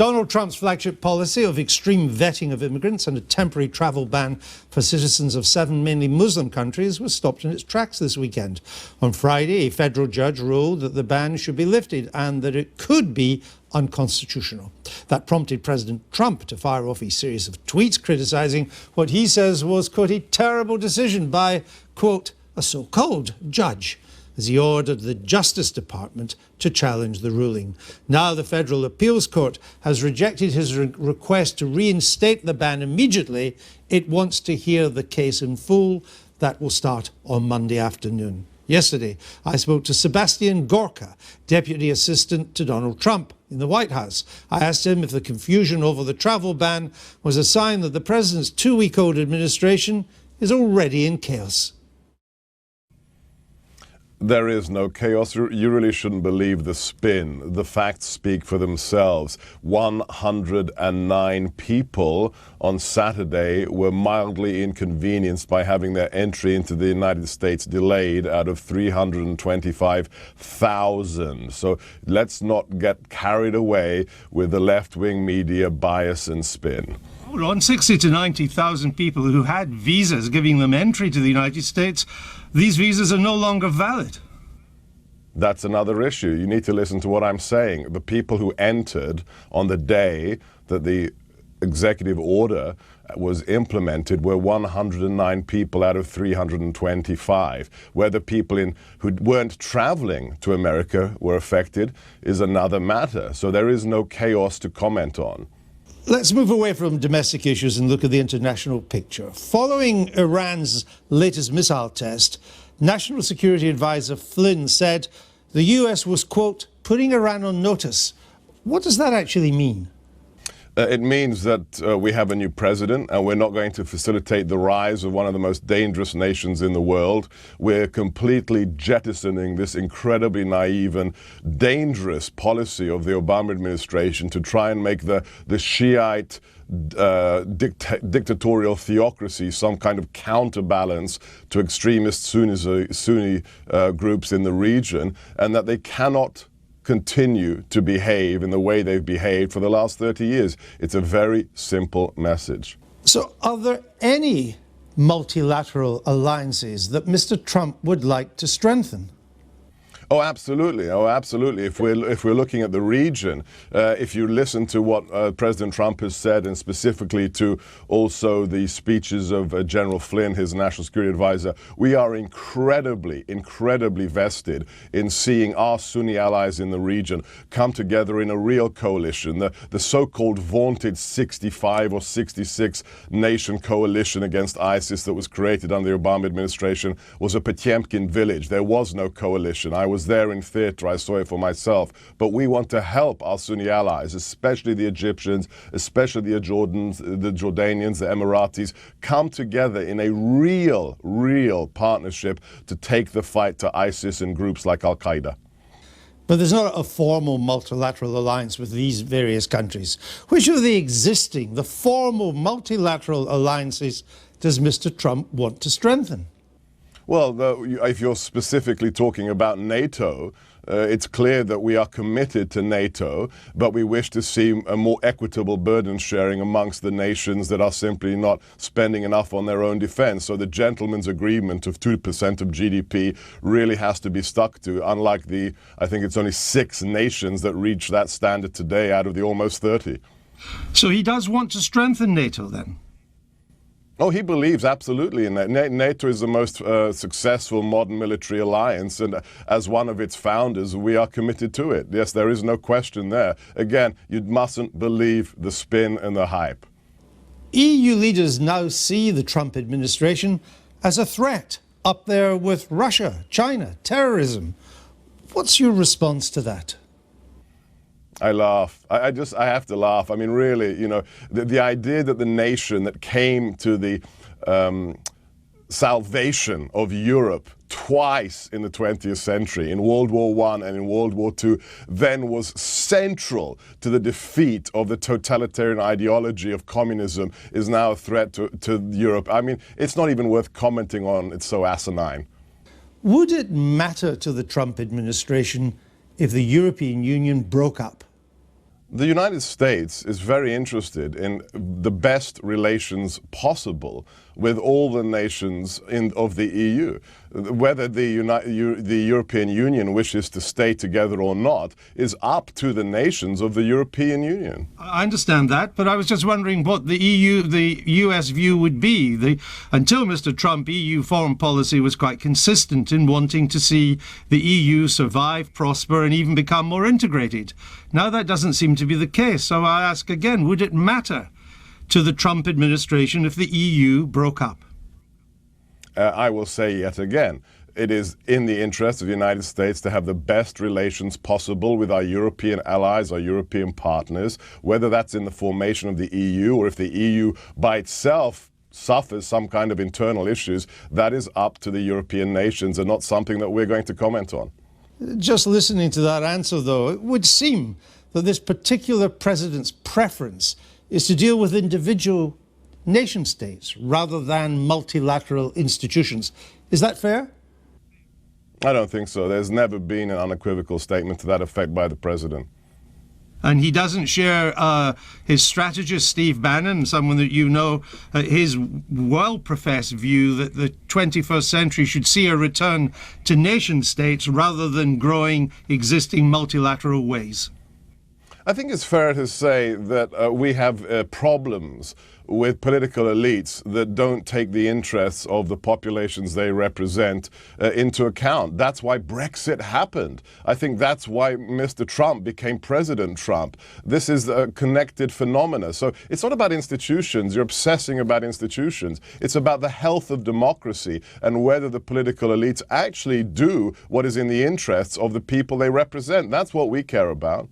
Donald Trump's flagship policy of extreme vetting of immigrants and a temporary travel ban for citizens of 7 mainly Muslim countries was stopped in its tracks this weekend. On Friday, a federal judge ruled that the ban should be lifted and that it could be unconstitutional. That prompted President Trump to fire off a series of tweets criticising what he says was, quote, a terrible decision by, quote, a so-called judge, as he ordered the Justice Department to challenge the ruling. Now the Federal Appeals Court has rejected his request to reinstate the ban immediately. It wants to hear the case in full. That will start on Monday afternoon. Yesterday, I spoke to Sebastian Gorka, Deputy Assistant to Donald Trump in the White House. I asked him if the confusion over the travel ban was a sign that the president's 2-week-old administration is already in chaos. There is no chaos. You really shouldn't believe the spin. The facts speak for themselves. 109 people on Saturday were mildly inconvenienced by having their entry into the United States delayed out of 325,000. So let's not get carried away with the left-wing media bias and spin. Hold on, 60 to 90,000 people who had visas giving them entry to the United States, these visas are no longer valid. That's another issue. You need to listen to what I'm saying. The people who entered on the day that the executive order was implemented were 109 people out of 325. Whether people who weren't traveling to America were affected is another matter. So there is no chaos to comment on. Let's move away from domestic issues and look at the international picture. Following Iran's latest missile test, National Security Advisor Flynn said the US was, quote, putting Iran on notice. What does that actually mean? It means that we have a new president and we're not going to facilitate the rise of one of the most dangerous nations in the world. We're completely jettisoning this incredibly naive and dangerous policy of the Obama administration to try and make the Shiite dictatorial theocracy some kind of counterbalance to extremist Sunni groups in the region, and that they cannot continue to behave in the way they've behaved for the last 30 years. It's a very simple message. So are there any multilateral alliances that Mr. Trump would like to strengthen? Oh, absolutely. Oh, absolutely. If we're looking at the region, if you listen to what President Trump has said, and specifically to also the speeches of General Flynn, his national security advisor, we are incredibly vested in seeing our Sunni allies in the region come together in a real coalition. The so-called vaunted 65 or 66 nation coalition against ISIS that was created under the Obama administration was a Potemkin village. There was no coalition. I was there in theater, I saw it for myself. But we want to help our Sunni allies, especially the Egyptians, especially the Jordanians, the Emiratis, come together in a real partnership to take the fight to ISIS and groups like Al-Qaeda. But there's not a formal multilateral alliance with these various countries. Which of the existing, the formal multilateral alliances does Mr. Trump want to strengthen? Well, if you're specifically talking about NATO, it's clear that we are committed to NATO, but we wish to see a more equitable burden sharing amongst the nations that are simply not spending enough on their own defense. So the gentleman's agreement of 2% of GDP really has to be stuck to, unlike I think it's only 6 nations that reach that standard today out of the almost 30. So he does want to strengthen NATO then? Oh, he believes absolutely in that. NATO is the most successful modern military alliance, and as one of its founders, we are committed to it. Yes, there is no question there. Again, you mustn't believe the spin and the hype. EU leaders now see the Trump administration as a threat, up there with Russia, China, terrorism. What's your response to that? I laugh. I have to laugh. I mean, really, you know, the idea that the nation that came to the salvation of Europe twice in the 20th century, in World War I and in World War II, then was central to the defeat of the totalitarian ideology of communism, is now a threat to Europe. I mean, it's not even worth commenting on. It's so asinine. Would it matter to the Trump administration if the European Union broke up? The United States is very interested in the best relations possible with all the nations of the EU. Whether the European Union wishes to stay together or not is up to the nations of the European Union. I understand that, but I was just wondering what the US view would be. Until Mr. Trump, EU foreign policy was quite consistent in wanting to see the EU survive, prosper, and even become more integrated. Now that doesn't seem to be the case, so I ask again, would it matter to the Trump administration if the EU broke up? I will say yet again, it is in the interest of the United States to have the best relations possible with our European allies, our European partners, whether that's in the formation of the EU or if the EU by itself suffers some kind of internal issues. That is up to the European nations and not something that we're going to comment on. Just listening to that answer, though, it would seem that this particular president's preference is to deal with individual nation states rather than multilateral institutions. Is that fair? I don't think so. There's never been an unequivocal statement to that effect by the president. And he doesn't share his strategist, Steve Bannon, someone that you know, his well-professed view that the 21st century should see a return to nation states rather than growing existing multilateral ways. I think it's fair to say that we have problems with political elites that don't take the interests of the populations they represent into account. That's why Brexit happened. I think that's why Mr. Trump became President Trump. This is a connected phenomena. So it's not about institutions. You're obsessing about institutions. It's about the health of democracy and whether the political elites actually do what is in the interests of the people they represent. That's what we care about.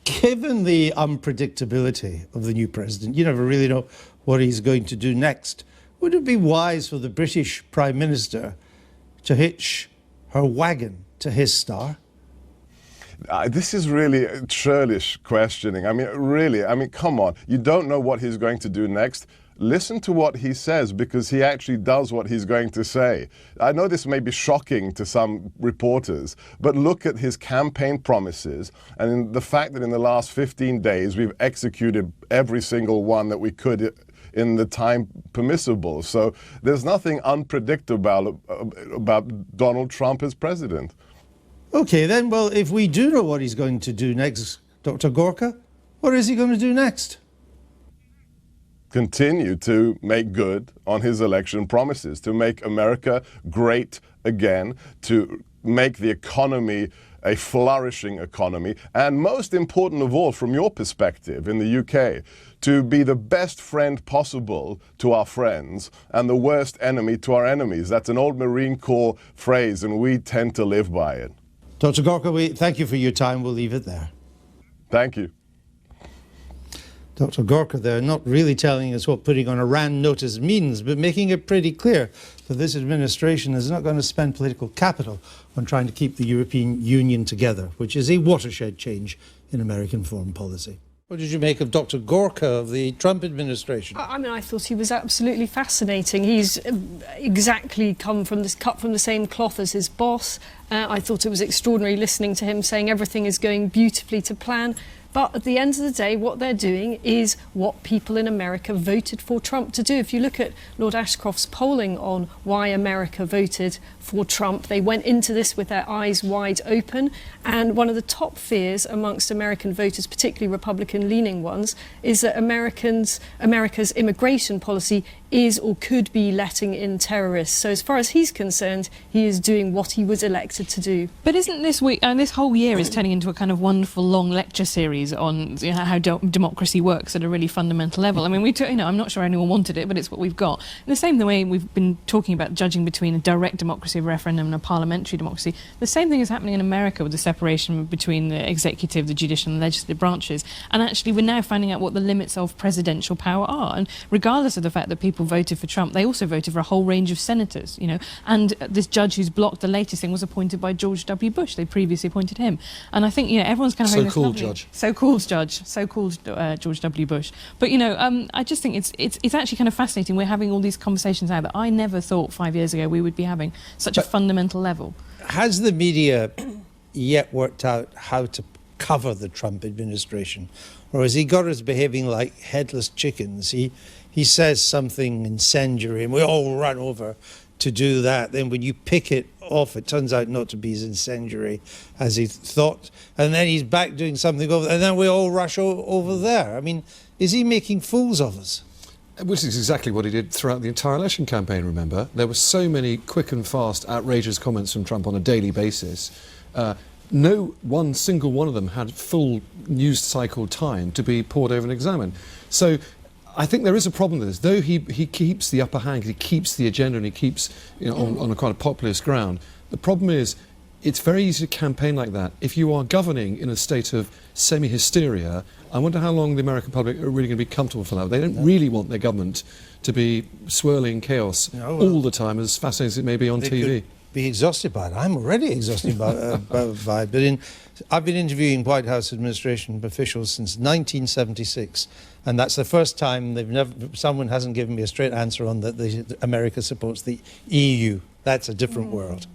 Given the unpredictability of the new president, you never really know what he's going to do next. Would it be wise for the British Prime Minister to hitch her wagon to his star? This is really churlish questioning. I mean, come on. You don't know what he's going to do next. Listen to what he says, because he actually does what he's going to say. I know this may be shocking to some reporters, but look at his campaign promises and the fact that in the last 15 days we've executed every single one that we could in the time permissible. So there's nothing unpredictable about Donald Trump as president. Okay, then, well, if we do know what he's going to do next, Dr. Gorka, what is he going to do next? Continue to make good on his election promises, to make America great again, to make the economy a flourishing economy, and most important of all, from your perspective in the UK, to be the best friend possible to our friends and the worst enemy to our enemies. That's an old Marine Corps phrase, and we tend to live by it. Dr. Gorka, we thank you for your time. We'll leave it there. Thank you. Dr. Gorka there, not really telling us what putting on a RAND notice means, but making it pretty clear that this administration is not going to spend political capital on trying to keep the European Union together, which is a watershed change in American foreign policy. What did you make of Dr. Gorka of the Trump administration? I mean, I thought he was absolutely fascinating. He's exactly cut from the same cloth as his boss. I thought it was extraordinary listening to him saying everything is going beautifully to plan. But at the end of the day, what they're doing is what people in America voted for Trump to do. If you look at Lord Ashcroft's polling on why America voted for Trump, they went into this with their eyes wide open. And one of the top fears amongst American voters, particularly Republican-leaning ones, is that America's immigration policy is or could be letting in terrorists. So as far as he's concerned, he is doing what he was elected to do. But isn't this week, and this whole year is turning into a kind of wonderful long lecture series on how democracy works at a really fundamental level. I mean, I'm not sure anyone wanted it, but it's what we've got. In the same way we've been talking about judging between a direct democracy of referendum and a parliamentary democracy, the same thing is happening in America with the separation between the executive, the judicial and legislative branches. And actually we're now finding out what the limits of presidential power are. And regardless of the fact that people voted for Trump, they also voted for a whole range of senators, and this judge who's blocked the latest thing was appointed by George W. Bush. They previously appointed him. And I think, everyone's kind of So-called judge. So-called judge. So-called George W. Bush. But, I just think it's actually kind of fascinating. We're having all these conversations now that I never thought 5 years ago we would be having such a fundamental level. Has the media yet worked out how to cover the Trump administration? Or has he got us behaving like headless chickens? He says something incendiary and we all run over to do that. Then when you pick it off, it turns out not to be as incendiary as he thought. And then he's back doing something over, and then we all rush over there. I mean, is he making fools of us? Which is exactly what he did throughout the entire election campaign, remember? There were so many quick and fast, outrageous comments from Trump on a daily basis. No one single one of them had full news cycle time to be poured over and examined. So I think there is a problem with this. Though he keeps the upper hand, he keeps the agenda, and he keeps on a kind of populist ground. The problem is, it's very easy to campaign like that. If you are governing in a state of semi-hysteria, I wonder how long the American public are really going to be comfortable for that. They don't really want their government to be swirling chaos all the time, as fascinating as it may be on TV. Be exhausted by it. I'm already exhausted by it. But I've been interviewing White House administration officials since 1976, and that's the first time someone hasn't given me a straight answer on that America supports the EU. That's a different world.